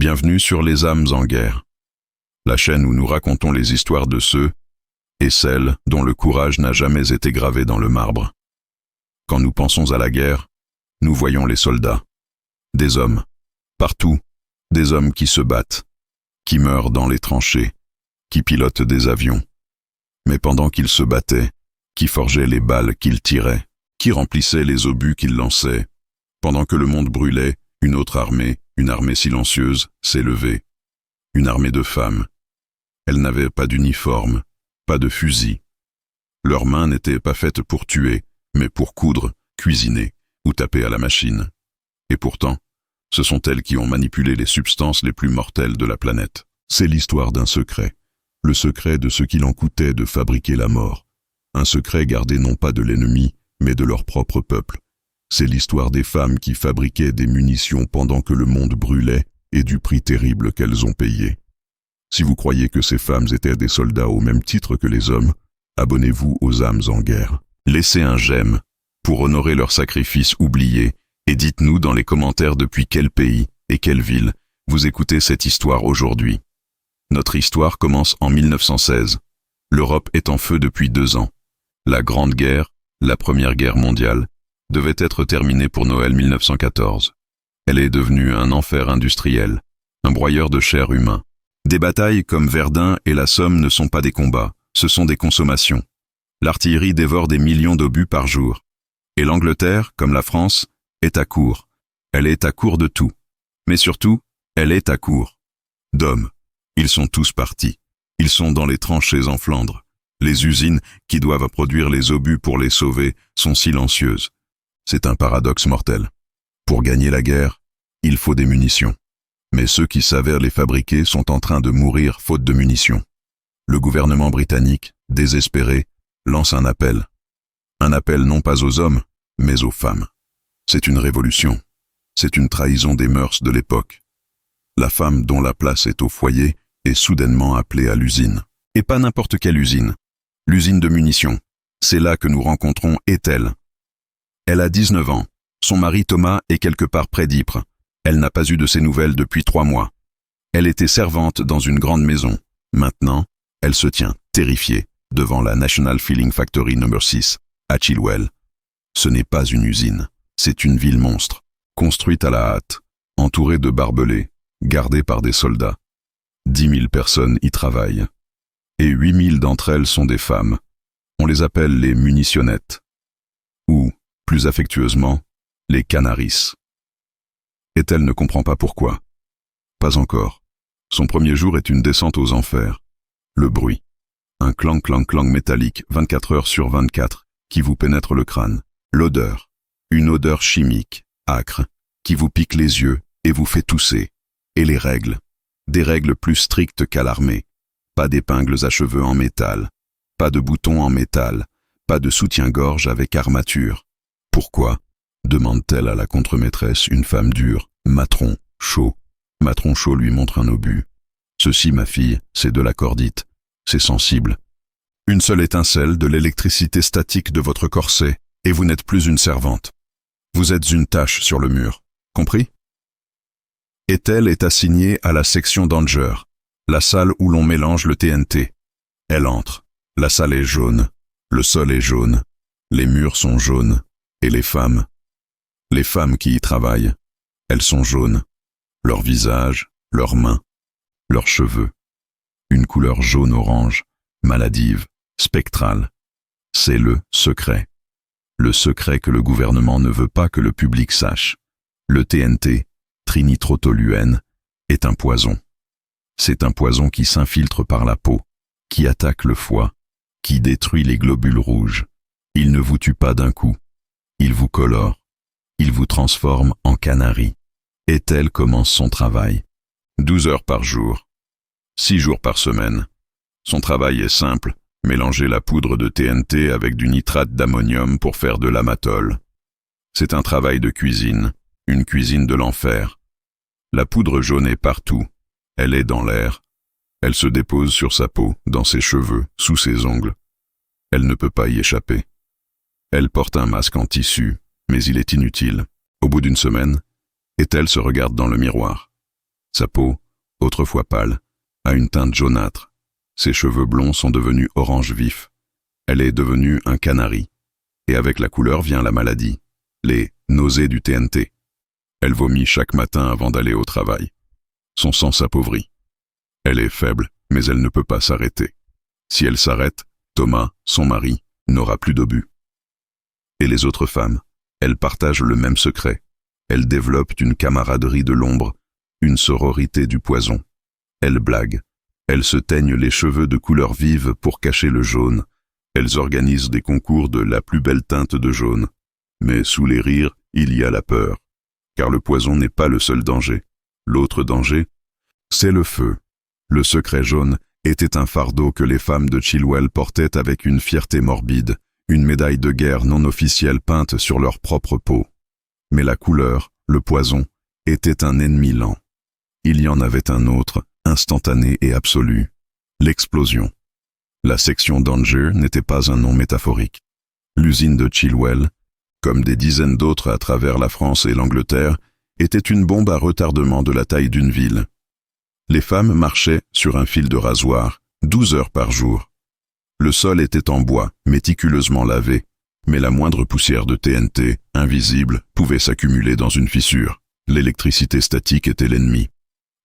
Bienvenue sur Les âmes en guerre, la chaîne où nous racontons les histoires de ceux et celles dont le courage n'a jamais été gravé dans le marbre. Quand nous pensons à la guerre, nous voyons les soldats, des hommes, partout, des hommes qui se battent, qui meurent dans les tranchées, qui pilotent des avions. Mais pendant qu'ils se battaient, qui forgeaient les balles qu'ils tiraient, qui remplissaient les obus qu'ils lançaient, pendant que le monde brûlait, une autre armée, une armée silencieuse, s'est levée. Une armée de femmes. Elles n'avaient pas d'uniforme, pas de fusil. Leurs mains n'étaient pas faites pour tuer, mais pour coudre, cuisiner ou taper à la machine. Et pourtant, ce sont elles qui ont manipulé les substances les plus mortelles de la planète. C'est l'histoire d'un secret. Le secret de ce qu'il en coûtait de fabriquer la mort. Un secret gardé non pas de l'ennemi, mais de leur propre peuple. C'est l'histoire des femmes qui fabriquaient des munitions pendant que le monde brûlait et du prix terrible qu'elles ont payé. Si vous croyez que ces femmes étaient des soldats au même titre que les hommes, abonnez-vous aux âmes en guerre. Laissez un j'aime pour honorer leur sacrifice oublié et dites-nous dans les commentaires depuis quel pays et quelle ville vous écoutez cette histoire aujourd'hui. Notre histoire commence en 1916. L'Europe est en feu depuis 2 ans. La Grande Guerre, la Première Guerre mondiale, devait être terminée pour Noël 1914. Elle est devenue un enfer industriel, un broyeur de chair humain. Des batailles comme Verdun et la Somme ne sont pas des combats, ce sont des consommations. L'artillerie dévore des millions d'obus par jour. Et l'Angleterre, comme la France, est à court. Elle est à court de tout. Mais surtout, elle est à court d'hommes. Ils sont tous partis. Ils sont dans les tranchées en Flandre. Les usines qui doivent produire les obus pour les sauver sont silencieuses. C'est un paradoxe mortel. Pour gagner la guerre, il faut des munitions. Mais ceux qui s'avèrent les fabriquer sont en train de mourir faute de munitions. Le gouvernement britannique, désespéré, lance un appel. Un appel non pas aux hommes, mais aux femmes. C'est une révolution. C'est une trahison des mœurs de l'époque. La femme dont la place est au foyer est soudainement appelée à l'usine. Et pas n'importe quelle usine. L'usine de munitions. C'est là que nous rencontrons Ethel. Elle a 19 ans. Son mari Thomas est quelque part près d'Ypres. Elle n'a pas eu de ses nouvelles depuis 3 mois. Elle était servante dans une grande maison. Maintenant, elle se tient, terrifiée, devant la National Filling Factory No. 6, à Chilwell. Ce n'est pas une usine, c'est une ville monstre, construite à la hâte, entourée de barbelés, gardée par des soldats. 10 000 personnes y travaillent. Et 8 000 d'entre elles sont des femmes. On les appelle les munitionnettes. Ou, plus affectueusement, les canaris. Ethel ne comprend pas pourquoi. Pas encore. Son premier jour est une descente aux enfers. Le bruit. Un clang-clang-clang métallique 24 heures sur 24 qui vous pénètre le crâne. L'odeur. Une odeur chimique, âcre, qui vous pique les yeux et vous fait tousser. Et les règles. Des règles plus strictes qu'à l'armée. Pas d'épingles à cheveux en métal. Pas de boutons en métal. Pas de soutien-gorge avec armature. Pourquoi ? Demande-t-elle à la contremaîtresse, une femme dure, Matron Chaud. Matron Chaud lui montre un obus. Ceci, ma fille, c'est de la cordite. C'est sensible. Une seule étincelle de l'électricité statique de votre corset, et vous n'êtes plus une servante. Vous êtes une tache sur le mur. Compris ? Ethel est assignée à la section Danger, la salle où l'on mélange le TNT. Elle entre. La salle est jaune. Le sol est jaune. Les murs sont jaunes. Et les femmes qui y travaillent, elles sont jaunes. Leur visage, leurs mains, leurs cheveux. Une couleur jaune-orange, maladive, spectrale. C'est le secret. Le secret que le gouvernement ne veut pas que le public sache. Le TNT, trinitrotoluène, est un poison. C'est un poison qui s'infiltre par la peau, qui attaque le foie, qui détruit les globules rouges. Il ne vous tue pas d'un coup. Il vous colore. Il vous transforme en canari. Ethel commence son travail. 12 heures par jour. 6 jours par semaine. Son travail est simple. Mélanger la poudre de TNT avec du nitrate d'ammonium pour faire de l'amatol. C'est un travail de cuisine. Une cuisine de l'enfer. La poudre jaune est partout. Elle est dans l'air. Elle se dépose sur sa peau, dans ses cheveux, sous ses ongles. Elle ne peut pas y échapper. Elle porte un masque en tissu, mais il est inutile. Au bout d'une semaine, Ethel se regarde dans le miroir. Sa peau, autrefois pâle, a une teinte jaunâtre. Ses cheveux blonds sont devenus orange vif. Elle est devenue un canari. Et avec la couleur vient la maladie, les nausées du TNT. Elle vomit chaque matin avant d'aller au travail. Son sang s'appauvrit. Elle est faible, mais elle ne peut pas s'arrêter. Si elle s'arrête, Thomas, son mari, n'aura plus d'obus. Et les autres femmes, elles partagent le même secret. Elles développent une camaraderie de l'ombre, une sororité du poison. Elles blaguent. Elles se teignent les cheveux de couleur vive pour cacher le jaune. Elles organisent des concours de la plus belle teinte de jaune. Mais sous les rires, il y a la peur. Car le poison n'est pas le seul danger. L'autre danger, c'est le feu. Le secret jaune était un fardeau que les femmes de Chilwell portaient avec une fierté morbide, une médaille de guerre non officielle peinte sur leur propre peau. Mais la couleur, le poison, était un ennemi lent. Il y en avait un autre, instantané et absolu, l'explosion. La section Danger n'était pas un nom métaphorique. L'usine de Chilwell, comme des dizaines d'autres à travers la France et l'Angleterre, était une bombe à retardement de la taille d'une ville. Les femmes marchaient sur un fil de rasoir, 12 heures par jour. Le sol était en bois, méticuleusement lavé, mais la moindre poussière de TNT, invisible, pouvait s'accumuler dans une fissure. L'électricité statique était l'ennemi.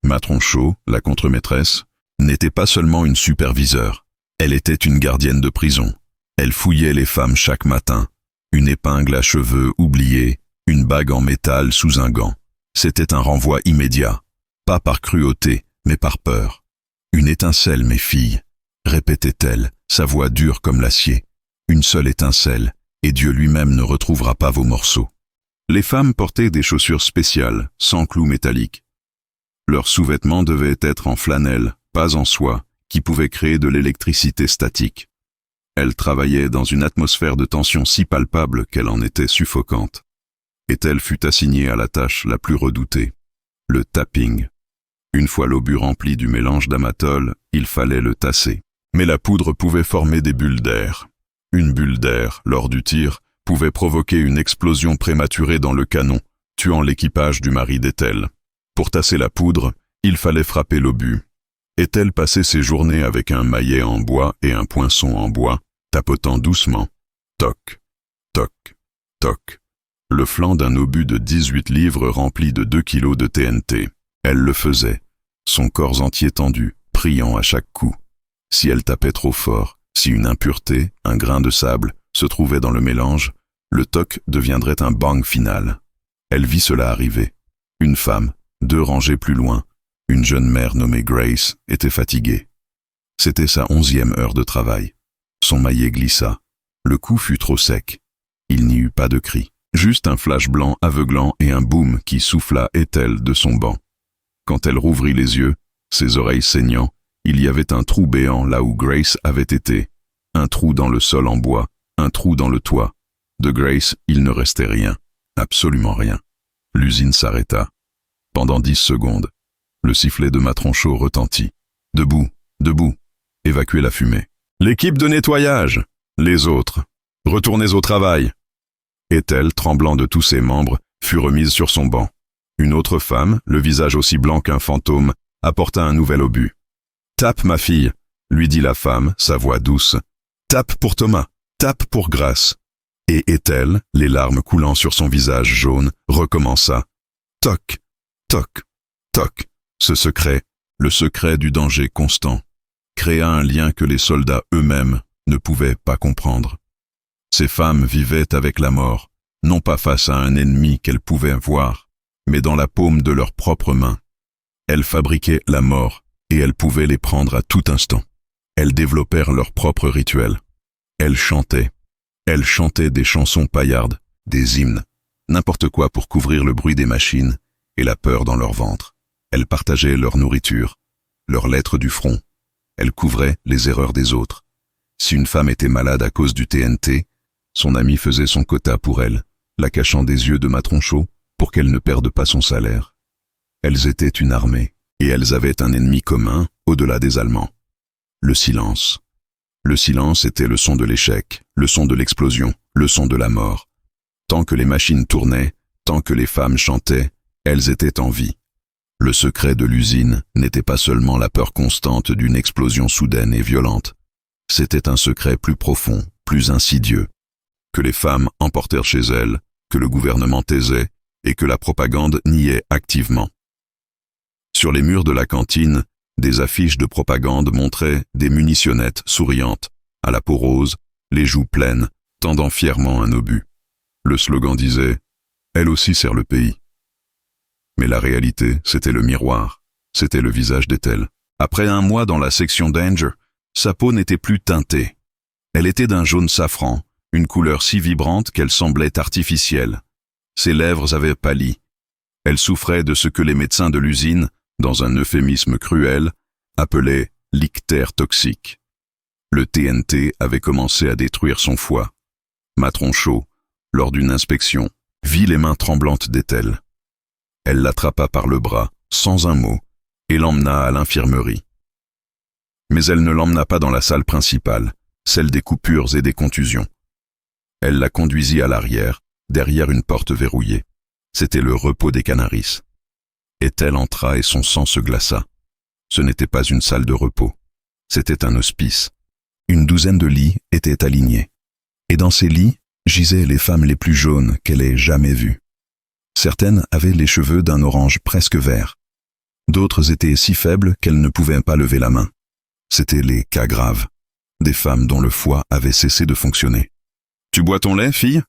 Matron Shaw, la contremaîtresse, n'était pas seulement une superviseure. Elle était une gardienne de prison. Elle fouillait les femmes chaque matin. Une épingle à cheveux oubliée, une bague en métal sous un gant. C'était un renvoi immédiat. Pas par cruauté, mais par peur. Une étincelle, mes filles, répétait-elle, sa voix dure comme l'acier. Une seule étincelle, et Dieu lui-même ne retrouvera pas vos morceaux. Les femmes portaient des chaussures spéciales, sans clous métalliques. Leurs sous-vêtements devaient être en flanelle, pas en soie, qui pouvait créer de l'électricité statique. Elle travaillait dans une atmosphère de tension si palpable qu'elle en était suffocante. Et elle fut assignée à la tâche la plus redoutée, le tapping. Une fois l'obus rempli du mélange d'amatol, il fallait le tasser. Mais la poudre pouvait former des bulles d'air. Une bulle d'air, lors du tir, pouvait provoquer une explosion prématurée dans le canon, tuant l'équipage du mari d'Ethel. Pour tasser la poudre, il fallait frapper l'obus. Ethel passait ses journées avec un maillet en bois et un poinçon en bois, tapotant doucement. Toc, toc, toc. Le flanc d'un obus de 18 livres rempli de 2 kilos de TNT. Elle le faisait, son corps entier tendu, priant à chaque coup. Si elle tapait trop fort, si une impureté, un grain de sable, se trouvait dans le mélange, le toc deviendrait un bang final. Elle vit cela arriver. Une femme, 2 rangées plus loin, une jeune mère nommée Grace, était fatiguée. C'était sa 11e heure de travail. Son maillet glissa. Le coup fut trop sec. Il n'y eut pas de cri. Juste un flash blanc aveuglant et un boom qui souffla Ethel de son banc. Quand elle rouvrit les yeux, ses oreilles saignant, il y avait un trou béant là où Grace avait été. Un trou dans le sol en bois, un trou dans le toit. De Grace, il ne restait rien. Absolument rien. L'usine s'arrêta. Pendant 10 secondes, le sifflet de Matron Shaw retentit. Debout, debout, évacuez la fumée. L'équipe de nettoyage! Les autres, retournez au travail! Ethel, tremblant de tous ses membres, fut remise sur son banc. Une autre femme, le visage aussi blanc qu'un fantôme, apporta un nouvel obus. « Tape, ma fille !» lui dit la femme, sa voix douce. « Tape pour Thomas, tape pour Grace. » Et Ethel, les larmes coulant sur son visage jaune, recommença. Toc, toc, toc. Ce secret, le secret du danger constant, créa un lien que les soldats eux-mêmes ne pouvaient pas comprendre. Ces femmes vivaient avec la mort, non pas face à un ennemi qu'elles pouvaient voir, mais dans la paume de leurs propres mains. Elles fabriquaient la mort, et elles pouvaient les prendre à tout instant. Elles développèrent leurs propres rituels. Elles chantaient des chansons paillardes, des hymnes, n'importe quoi pour couvrir le bruit des machines et la peur dans leur ventre. Elles partageaient leur nourriture, leurs lettres du front. Elles couvraient les erreurs des autres. Si une femme était malade à cause du TNT, son ami faisait son quota pour elle, la cachant des yeux de Matron Shaw pour qu'elle ne perde pas son salaire. Elles étaient une armée, et elles avaient un ennemi commun au-delà des Allemands. Le silence. Le silence était le son de l'échec, le son de l'explosion, le son de la mort. Tant que les machines tournaient, tant que les femmes chantaient, elles étaient en vie. Le secret de l'usine n'était pas seulement la peur constante d'une explosion soudaine et violente. C'était un secret plus profond, plus insidieux, que les femmes emportèrent chez elles, que le gouvernement taisait et que la propagande niait activement. Sur les murs de la cantine, des affiches de propagande montraient des munitionnettes souriantes, à la peau rose, les joues pleines, tendant fièrement un obus. Le slogan disait « Elle aussi sert le pays ». Mais la réalité, c'était le miroir, c'était le visage d'Ethel. Après un mois dans la section Danger, sa peau n'était plus teintée. Elle était d'un jaune safran, une couleur si vibrante qu'elle semblait artificielle. Ses lèvres avaient pâli. Elle souffrait de ce que les médecins de l'usine, dans un euphémisme cruel, appelaient l'ictère toxique. Le TNT avait commencé à détruire son foie. Matron Chaud, lors d'une inspection, vit les mains tremblantes d'Ethel. Elle l'attrapa par le bras, sans un mot, et l'emmena à l'infirmerie. Mais elle ne l'emmena pas dans la salle principale, celle des coupures et des contusions. Elle la conduisit à l'arrière, derrière une porte verrouillée. C'était le repos des Canaris. Ethel entra et son sang se glaça. Ce n'était pas une salle de repos, c'était un hospice. Une douzaine de lits étaient alignés. Et dans ces lits gisaient les femmes les plus jaunes qu'elle ait jamais vues. Certaines avaient les cheveux d'un orange presque vert. D'autres étaient si faibles qu'elles ne pouvaient pas lever la main. C'étaient les cas graves, des femmes dont le foie avait cessé de fonctionner. « Tu bois ton lait, fille ?»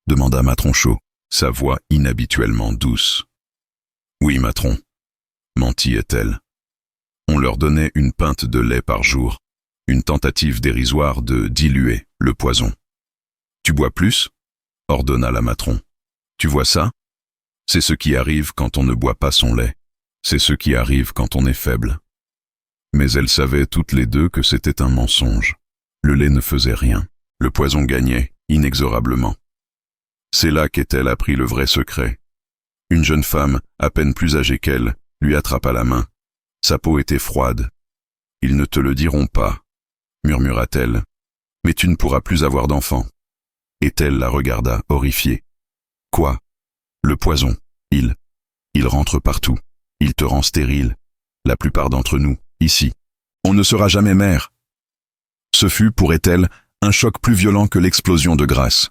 demanda Matron Chaud, sa voix inhabituellement douce. « Oui, Matron, » mentit Ethel. On leur donnait une pinte de lait par jour, une tentative dérisoire de diluer le poison. « Tu bois plus ?» ordonna la Matron. « Tu vois ça ? C'est ce qui arrive quand on ne boit pas son lait. C'est ce qui arrive quand on est faible. » Mais elles savaient toutes les deux que c'était un mensonge. Le lait ne faisait rien. Le poison gagnait, inexorablement. C'est là qu'Ethel apprit le vrai secret. Une jeune femme, à peine plus âgée qu'elle, lui attrapa la main. Sa peau était froide. « Ils ne te le diront pas, » murmura-t-elle. « Mais tu ne pourras plus avoir d'enfant. » Ethel la regarda, horrifiée. « Quoi ? Le poison, il rentre partout. Il te rend stérile. La plupart d'entre nous, ici. On ne sera jamais mère. » Ce fut, pour Ethel, un choc plus violent que l'explosion de grâce.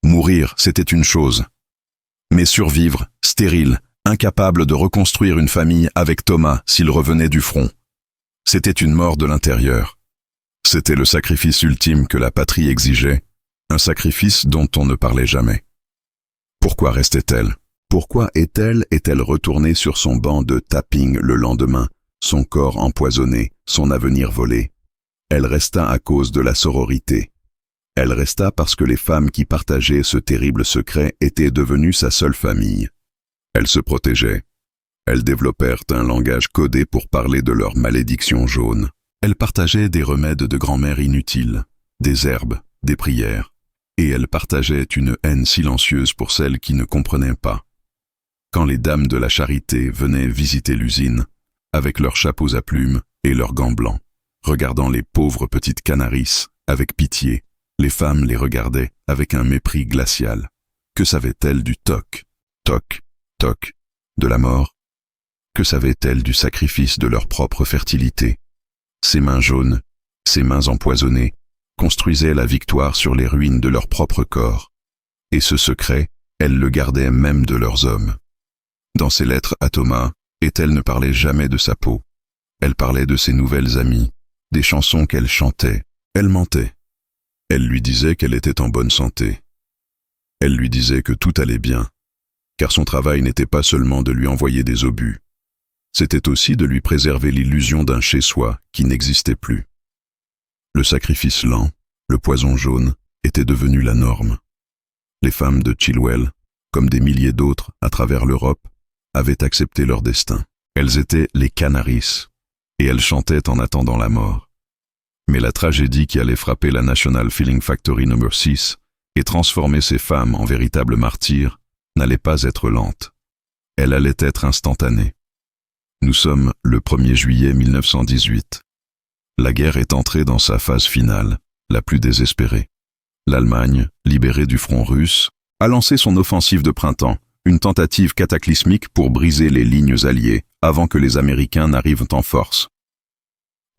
Mourir, c'était une chose. Mais survivre, stérile, incapable de reconstruire une famille avec Thomas s'il revenait du front. C'était une mort de l'intérieur. C'était le sacrifice ultime que la patrie exigeait, un sacrifice dont on ne parlait jamais. Pourquoi restait-elle ? Pourquoi Ethel est-elle retournée sur son banc de tapping le lendemain, son corps empoisonné, son avenir volé ? Elle resta à cause de la sororité. Elle resta parce que les femmes qui partageaient ce terrible secret étaient devenues sa seule famille. Elles se protégeaient. Elles développèrent un langage codé pour parler de leur malédiction jaune. Elles partageaient des remèdes de grand-mère inutiles, des herbes, des prières, et elles partageaient une haine silencieuse pour celles qui ne comprenaient pas. Quand les dames de la charité venaient visiter l'usine, avec leurs chapeaux à plumes et leurs gants blancs, regardant les pauvres petites Canaris avec pitié, les femmes les regardaient avec un mépris glacial. Que savaient-elles du toc, toc, toc, de la mort? Que savaient-elles du sacrifice de leur propre fertilité? Ces mains jaunes, ces mains empoisonnées, construisaient la victoire sur les ruines de leur propre corps. Et ce secret, elles le gardaient même de leurs hommes. Dans ses lettres à Thomas, Ethel ne parlait jamais de sa peau. Elle parlait de ses nouvelles amies, des chansons qu'elle chantait. Elle mentait. Elle lui disait qu'elle était en bonne santé. Elle lui disait que tout allait bien, car son travail n'était pas seulement de lui envoyer des obus. C'était aussi de lui préserver l'illusion d'un chez-soi qui n'existait plus. Le sacrifice lent, le poison jaune, était devenu la norme. Les femmes de Chilwell, comme des milliers d'autres à travers l'Europe, avaient accepté leur destin. Elles étaient les Canaris, et elles chantaient en attendant la mort. Mais la tragédie qui allait frapper la National Filling Factory No. 6 et transformer ces femmes en véritables martyrs n'allait pas être lente. Elle allait être instantanée. Nous sommes le 1er juillet 1918. La guerre est entrée dans sa phase finale, la plus désespérée. L'Allemagne, libérée du front russe, a lancé son offensive de printemps, une tentative cataclysmique pour briser les lignes alliées avant que les Américains n'arrivent en force.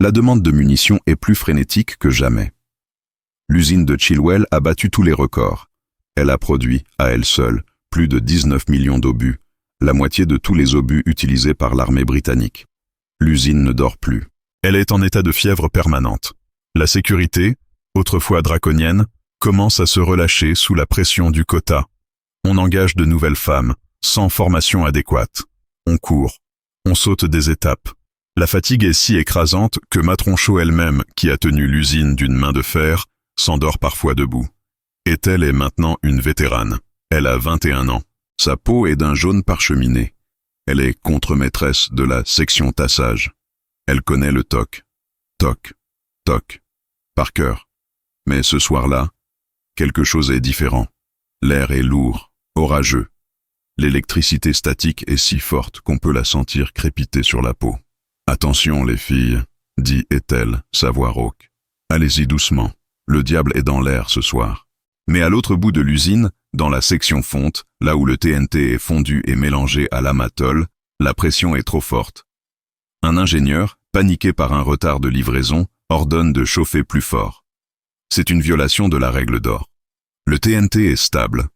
La demande de munitions est plus frénétique que jamais. L'usine de Chilwell a battu tous les records. Elle a produit, à elle seule, plus de 19 millions d'obus, la moitié de tous les obus utilisés par l'armée britannique. L'usine ne dort plus. Elle est en état de fièvre permanente. La sécurité, autrefois draconienne, commence à se relâcher sous la pression du quota. On engage de nouvelles femmes, sans formation adéquate. On court. On saute des étapes. La fatigue est si écrasante que Matronchot elle-même, qui a tenu l'usine d'une main de fer, s'endort parfois debout. Ethel est maintenant une vétérane. Elle a 21 ans. Sa peau est d'un jaune parcheminé. Elle est contre-maîtresse de la section tassage. Elle connaît le toc. Toc. Toc. Par cœur. Mais ce soir-là, quelque chose est différent. L'air est lourd, orageux. L'électricité statique est si forte qu'on peut la sentir crépiter sur la peau. « Attention les filles », dit Ethel, sa voix rauque. « Allez-y doucement, le diable est dans l'air ce soir. » Mais à l'autre bout de l'usine, dans la section fonte, là où le TNT est fondu et mélangé à l'amatol, la pression est trop forte. Un ingénieur, paniqué par un retard de livraison, ordonne de chauffer plus fort. C'est une violation de la règle d'or. Le TNT est stable,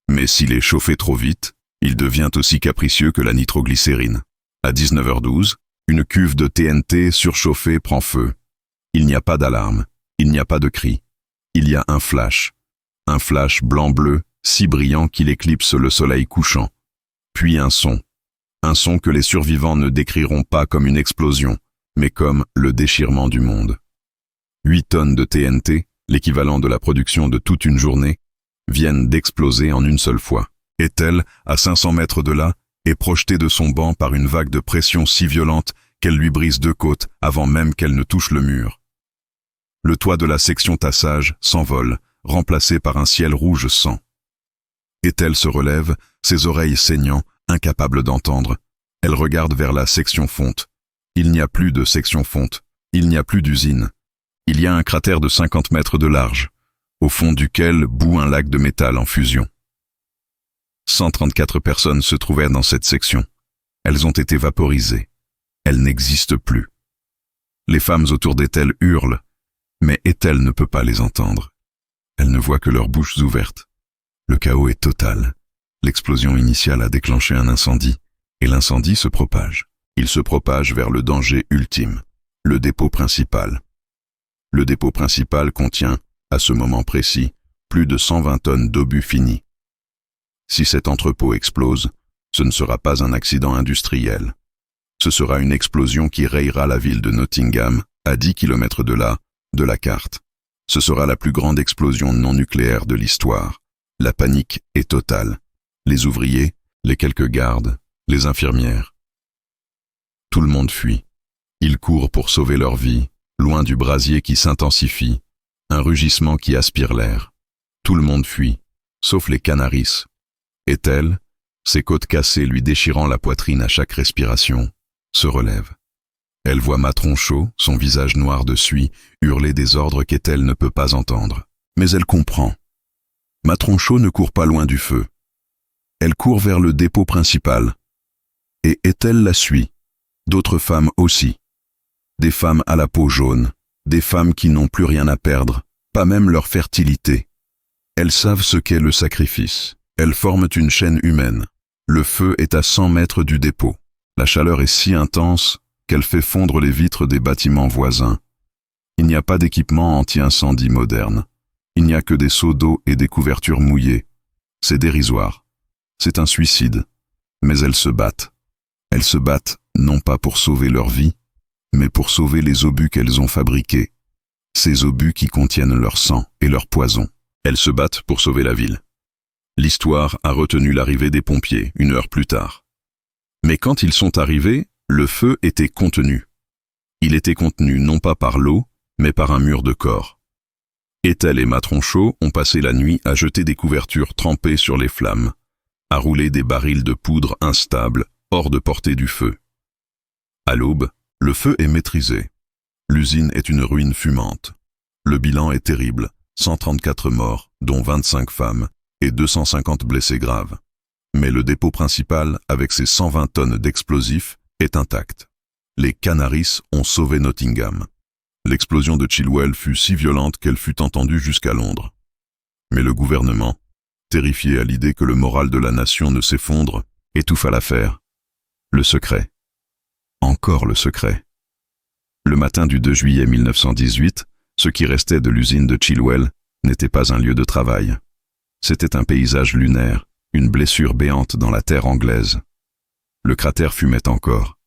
mais s'il est chauffé trop vite, il devient aussi capricieux que la nitroglycérine. À 19h12, une cuve de TNT surchauffée prend feu. Il n'y a pas d'alarme, il n'y a pas de cri. Il y a un flash blanc-bleu, si brillant qu'il éclipse le soleil couchant. Puis un son que les survivants ne décriront pas comme une explosion, mais comme le déchirement du monde. 8 tonnes de TNT, l'équivalent de la production de toute une journée, viennent d'exploser en une seule fois. Ethel, à 500 mètres de là, est projetée de son banc par une vague de pression si violente qu'elle lui brise 2 côtes avant même qu'elle ne touche le mur. Le toit de la section tassage s'envole, remplacé par un ciel rouge sang. Ethel se relève, ses oreilles saignant, incapable d'entendre. Elle regarde vers la section fonte. Il n'y a plus de section fonte, il n'y a plus d'usine. Il y a un cratère de 50 mètres de large, au fond duquel bout un lac de métal en fusion. 134 personnes se trouvaient dans cette section. Elles ont été vaporisées. Elles n'existent plus. Les femmes autour d'Ethel hurlent, mais Ethel ne peut pas les entendre. Elle ne voit que leurs bouches ouvertes. Le chaos est total. L'explosion initiale a déclenché un incendie, et l'incendie se propage. Il se propage vers le danger ultime, le dépôt principal. Le dépôt principal contient, à ce moment précis, plus de 120 tonnes d'obus finis. Si cet entrepôt explose, ce ne sera pas un accident industriel. Ce sera une explosion qui rayera la ville de Nottingham, à 10 km de là, de la carte. Ce sera la plus grande explosion non nucléaire de l'histoire. La panique est totale. Les ouvriers, les quelques gardes, les infirmières. Tout le monde fuit. Ils courent pour sauver leur vie, loin du brasier qui s'intensifie, un rugissement qui aspire l'air. Tout le monde fuit, sauf les Canaris. Ethel, ses côtes cassées lui déchirant la poitrine à chaque respiration, se relève. Elle voit Matronchot, son visage noir de suie, hurler des ordres qu'Ethel ne peut pas entendre. Mais elle comprend. Matronchot ne court pas loin du feu. Elle court vers le dépôt principal. Et Ethel la suit. D'autres femmes aussi. Des femmes à la peau jaune, des femmes qui n'ont plus rien à perdre, pas même leur fertilité. Elles savent ce qu'est le sacrifice. Elles forment une chaîne humaine. Le feu est à 100 mètres du dépôt. La chaleur est si intense qu'elle fait fondre les vitres des bâtiments voisins. Il n'y a pas d'équipement anti-incendie moderne. Il n'y a que des seaux d'eau et des couvertures mouillées. C'est dérisoire. C'est un suicide. Mais elles se battent. Elles se battent non pas pour sauver leur vie, mais pour sauver les obus qu'elles ont fabriqués. Ces obus qui contiennent leur sang et leur poison. Elles se battent pour sauver la ville. L'histoire a retenu l'arrivée des pompiers 1 heure plus tard. Mais quand ils sont arrivés, le feu était contenu. Il était contenu non pas par l'eau, mais par un mur de corps. Ethel et Matronchot ont passé la nuit à jeter des couvertures trempées sur les flammes, à rouler des barils de poudre instables, hors de portée du feu. À l'aube, le feu est maîtrisé. L'usine est une ruine fumante. Le bilan est terrible, 134 morts, dont 25 femmes, et 250 blessés graves. Mais le dépôt principal, avec ses 120 tonnes d'explosifs, est intacte. Les Canaris ont sauvé Nottingham. L'explosion de Chilwell fut si violente qu'elle fut entendue jusqu'à Londres. Mais le gouvernement, terrifié à l'idée que le moral de la nation ne s'effondre, étouffa l'affaire. Le secret. Encore le secret. Le matin du 2 juillet 1918, ce qui restait de l'usine de Chilwell n'était pas un lieu de travail. C'était un paysage lunaire, une blessure béante dans la terre anglaise. Le cratère fumait encore.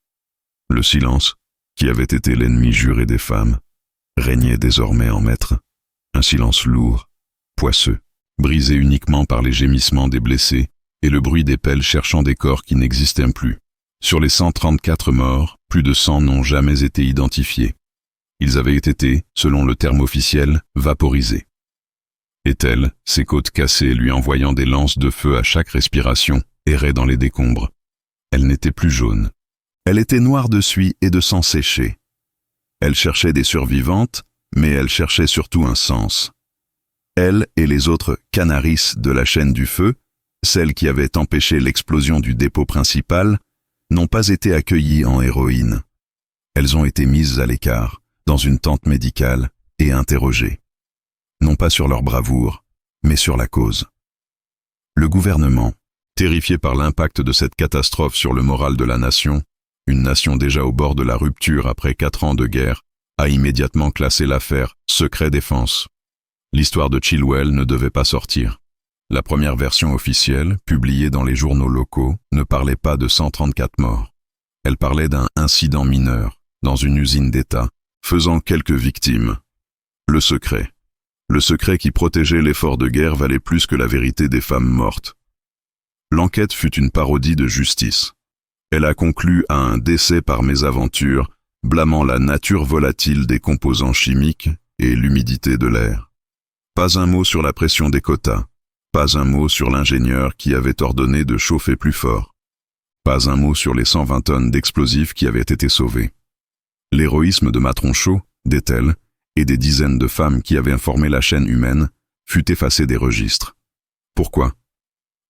Le silence, qui avait été l'ennemi juré des femmes, régnait désormais en maître. Un silence lourd, poisseux, brisé uniquement par les gémissements des blessés et le bruit des pelles cherchant des corps qui n'existaient plus. Sur les 134 morts, plus de 100 n'ont jamais été identifiés. Ils avaient été, selon le terme officiel, vaporisés. Ethel, ses côtes cassées lui envoyant des lances de feu à chaque respiration, errait dans les décombres. Elle n'était plus jaune. Elle était noire de suie et de sang séché. Elle cherchait des survivantes, mais elle cherchait surtout un sens. Elle et les autres Canaris de la chaîne du feu, celles qui avaient empêché l'explosion du dépôt principal, n'ont pas été accueillies en héroïnes. Elles ont été mises à l'écart, dans une tente médicale, et interrogées. Non pas sur leur bravoure, mais sur la cause. Le gouvernement, terrifié par l'impact de cette catastrophe sur le moral de la nation, une nation déjà au bord de la rupture après 4 ans de guerre, a immédiatement classé l'affaire « secret défense ». L'histoire de Chilwell ne devait pas sortir. La première version officielle, publiée dans les journaux locaux, ne parlait pas de 134 morts. Elle parlait d'un incident mineur, dans une usine d'État, faisant quelques victimes. Le secret qui protégeait l'effort de guerre valait plus que la vérité des femmes mortes. L'enquête fut une parodie de justice. Elle a conclu à un décès par mésaventure, blâmant la nature volatile des composants chimiques et l'humidité de l'air. Pas un mot sur la pression des quotas. Pas un mot sur l'ingénieur qui avait ordonné de chauffer plus fort. Pas un mot sur les 120 tonnes d'explosifs qui avaient été sauvés. L'héroïsme de Matronchot, d'Ethel, et des dizaines de femmes qui avaient informé la chaîne humaine, fut effacé des registres. Pourquoi?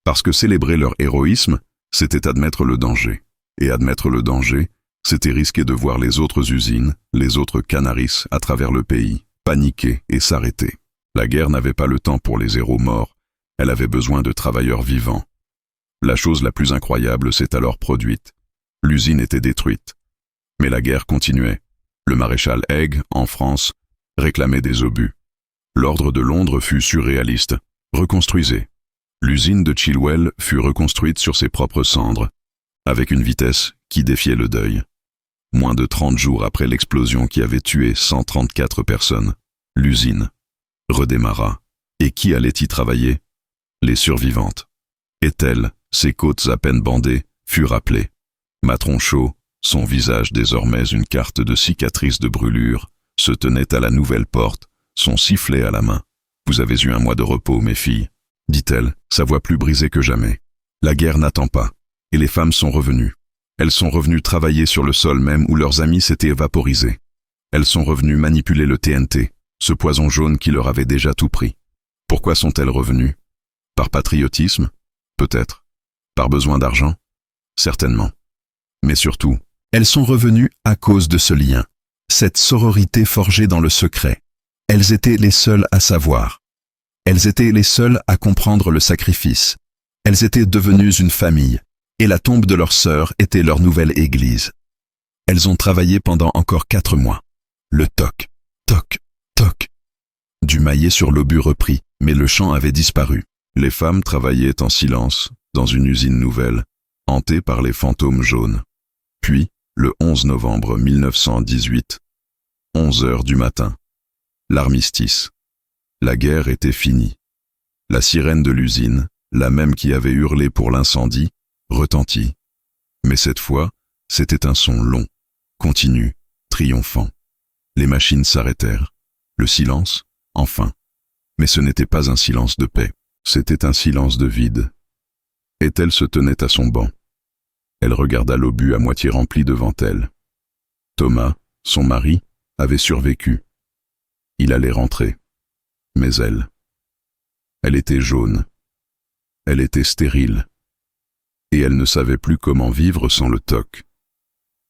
Parce que célébrer leur héroïsme, c'était admettre le danger. Et admettre le danger, c'était risquer de voir les autres usines, les autres Canaris à travers le pays, paniquer et s'arrêter. La guerre n'avait pas le temps pour les héros morts, elle avait besoin de travailleurs vivants. La chose la plus incroyable s'est alors produite. L'usine était détruite. Mais la guerre continuait. Le maréchal Haig, en France, réclamait des obus. L'ordre de Londres fut surréaliste. Reconstruisez. L'usine de Chilwell fut reconstruite sur ses propres cendres, avec une vitesse qui défiait le deuil. Moins de 30 jours après l'explosion qui avait tué 134 personnes, l'usine redémarra. Et qui allait y travailler? Les survivantes. Ethel, ses côtes à peine bandées, fut rappelée. Matronchot, son visage désormais une carte de cicatrices de brûlure, se tenait à la nouvelle porte, son sifflet à la main. « Vous avez eu un mois de repos, mes filles », dit-elle, sa voix plus brisée que jamais. La guerre n'attend pas, et les femmes sont revenues. Elles sont revenues travailler sur le sol même où leurs amis s'étaient vaporisés. Elles sont revenues manipuler le TNT, ce poison jaune qui leur avait déjà tout pris. Pourquoi sont-elles revenues? Par patriotisme? Peut-être. Par besoin d'argent? Certainement. Mais surtout, elles sont revenues à cause de ce lien, cette sororité forgée dans le secret. Elles étaient les seules à savoir. Elles étaient les seules à comprendre le sacrifice. Elles étaient devenues une famille, et la tombe de leur sœur était leur nouvelle église. Elles ont travaillé pendant encore 4 mois. Le toc, toc, toc. Du maillet sur l'obus repris, mais le chant avait disparu. Les femmes travaillaient en silence, dans une usine nouvelle, hantée par les fantômes jaunes. Puis, le 11 novembre 1918, 11 heures du matin, l'armistice. La guerre était finie. La sirène de l'usine, la même qui avait hurlé pour l'incendie, retentit. Mais cette fois, c'était un son long, continu, triomphant. Les machines s'arrêtèrent. Le silence, enfin. Mais ce n'était pas un silence de paix, c'était un silence de vide. Ethel se tenait à son banc. Elle regarda l'obus à moitié rempli devant elle. Thomas, son mari, avait survécu. Il allait rentrer. Mais elle était jaune. Elle était stérile. Et elle ne savait plus comment vivre sans le toc.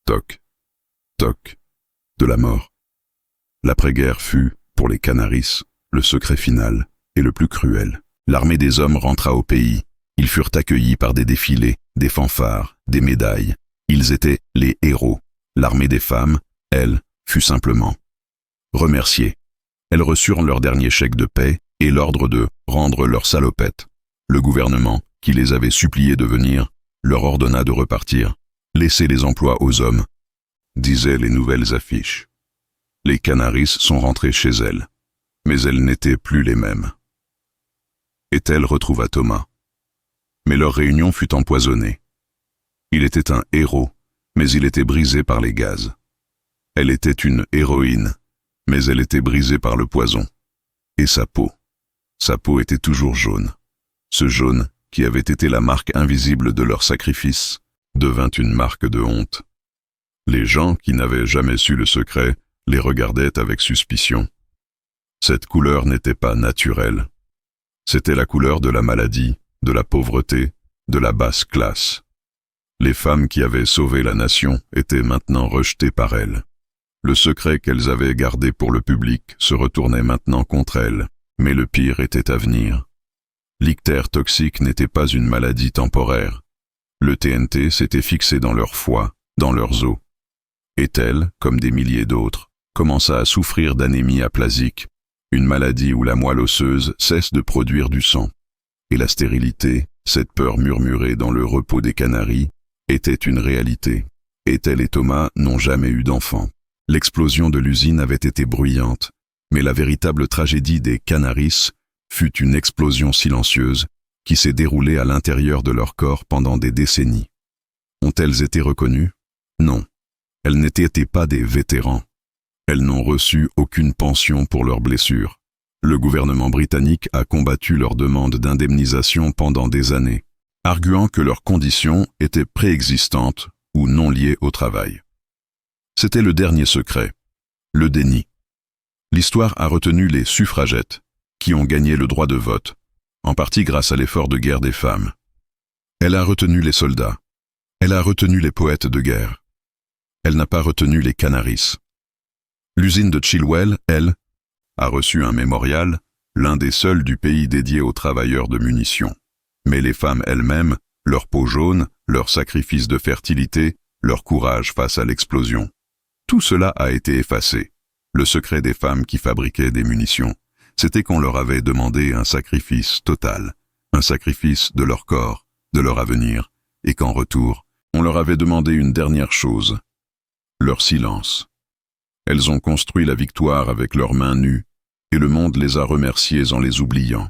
Toc, toc, de la mort. L'après-guerre fut, pour les Canaris, le secret final et le plus cruel. L'armée des hommes rentra au pays. Ils furent accueillis par des défilés, des fanfares, des médailles. Ils étaient les héros. L'armée des femmes, elle, fut simplement remerciée. Elles reçurent leur dernier chèque de paie et l'ordre de rendre leurs salopettes. Le gouvernement, qui les avait suppliés de venir, leur ordonna de repartir. Laissez les emplois aux hommes, disaient les nouvelles affiches. Les Canaris sont rentrés chez elles, mais elles n'étaient plus les mêmes. Ethel retrouva Thomas. Mais leur réunion fut empoisonnée. Il était un héros, mais il était brisé par les gaz. Elle était une héroïne, mais elle était brisée par le poison. Et sa peau était toujours jaune. Ce jaune, qui avait été la marque invisible de leur sacrifice, devint une marque de honte. Les gens qui n'avaient jamais su le secret les regardaient avec suspicion. Cette couleur n'était pas naturelle. C'était la couleur de la maladie, de la pauvreté, de la basse classe. Les femmes qui avaient sauvé la nation étaient maintenant rejetées par elles. Le secret qu'elles avaient gardé pour le public se retournait maintenant contre elles, mais le pire était à venir. L'ictère toxique n'était pas une maladie temporaire. Le TNT s'était fixé dans leur foie, dans leurs os. Ethel, comme des milliers d'autres, commença à souffrir d'anémie aplasique, une maladie où la moelle osseuse cesse de produire du sang. Et la stérilité, cette peur murmurée dans le repos des Canaris, était une réalité. Ethel et Thomas n'ont jamais eu d'enfants. L'explosion de l'usine avait été bruyante, mais la véritable tragédie des Canaris fut une explosion silencieuse qui s'est déroulée à l'intérieur de leur corps pendant des décennies. Ont-elles été reconnues? Non. Elles n'étaient pas des vétérans. Elles n'ont reçu aucune pension pour leurs blessures. Le gouvernement britannique a combattu leur demande d'indemnisation pendant des années, arguant que leurs conditions étaient préexistantes ou non liées au travail. C'était le dernier secret, le déni. L'histoire a retenu les suffragettes, qui ont gagné le droit de vote, en partie grâce à l'effort de guerre des femmes. Elle a retenu les soldats. Elle a retenu les poètes de guerre. Elle n'a pas retenu les Canaris. L'usine de Chilwell, elle, a reçu un mémorial, l'un des seuls du pays dédié aux travailleurs de munitions. Mais les femmes elles-mêmes, leur peau jaune, leur sacrifice de fertilité, leur courage face à l'explosion. Tout cela a été effacé. Le secret des femmes qui fabriquaient des munitions, c'était qu'on leur avait demandé un sacrifice total, un sacrifice de leur corps, de leur avenir, et qu'en retour, on leur avait demandé une dernière chose, leur silence. Elles ont construit la victoire avec leurs mains nues, et le monde les a remerciées en les oubliant.